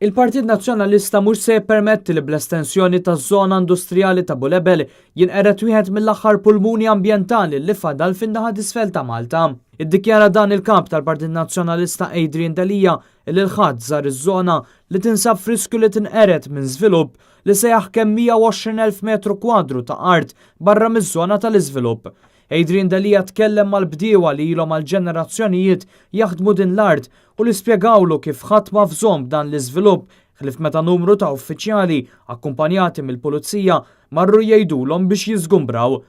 Il-Partit Nazzjonalista mhux se jippermetti li bl-estensjoni taż-żona industrijali ta' Bulebel jinqered wieħed mill-aħħar pulmuni ambjentali li fadal fin-naħa t'isfel ta' Malta. Iddikjara dan il-kap tal-Partit Nazzjonalista Adrian Dalija li l-ħadd żar iż-żona li tinsab f'riskju li tinqered minn żvilupp li sejaħ kemm 120,000 metru kwadru ta' art barra miż-żona tal-iżvilupp. Adrian Dalija tkellem mal-bdiewa li ilhom għal ġenerazzjonijiet jaħdmu din l-art u li spjegawlu kif ħatma f'żomm dan l-iżvilupp ħlif meta numru ta' uffiċjali akkumpanjati mill-pulizija marru jgħidulhom biex jiżgumbraw.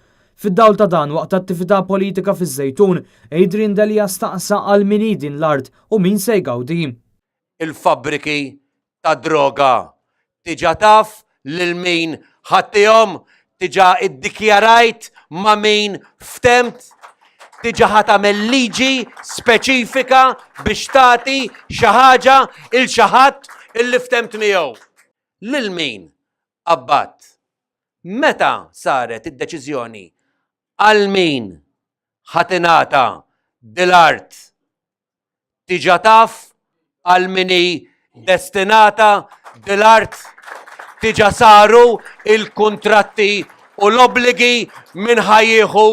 Fid-dawl ta' dan waqt attività politika fiż-Żejtun, Adrian Dalija staqsa għal min din l-art u min se jgawdi. Il-fabbriki ta' droga tiġa taf lil min ħattihom, tiġa iddikjarajt ma' min ftemt, tiġa ħatamel liġi speċifika biex tagħti xi ħaġa il xi ħadd illi ftemt miegħu. Lil min qabad meta saret id-deċiżjoni għal min ħatinata dil-art tiġa taf għal min hi destinata dil-art tiġa saru il-kuntratti u l-obbligi minn ħajjieħu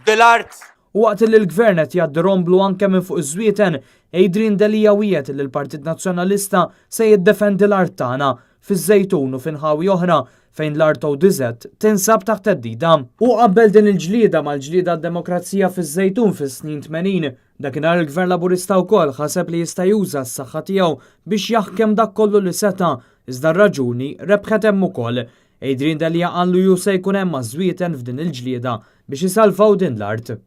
dil-art. Waqt li l-gvern qed jgħaddi romblu anke minn fuq iż-żwieten, Adrian Dalija wiegħed li l-Partit Nazzjonalista se jiddefendi l-art tagħna fiż-Żejtun u f'inħawi oħra fejn l-art ODZ tinsab taħt teddida. U qabel din il-ġlieda mal-ġlieda d-demokrazija fiż-Żejtun fis-snin 80, dakinhar il-Gvern Laburista wkoll ħaseb li jista' juża s-saħħa tiegħu biex jaħkem dak kollu li seta' iżda r-raġuni rebħet hemm ukoll. Adrian Dalija qallu ju se jkun hemm maż-żwieten f'din il-ġlieda biex isalvaw din l-art.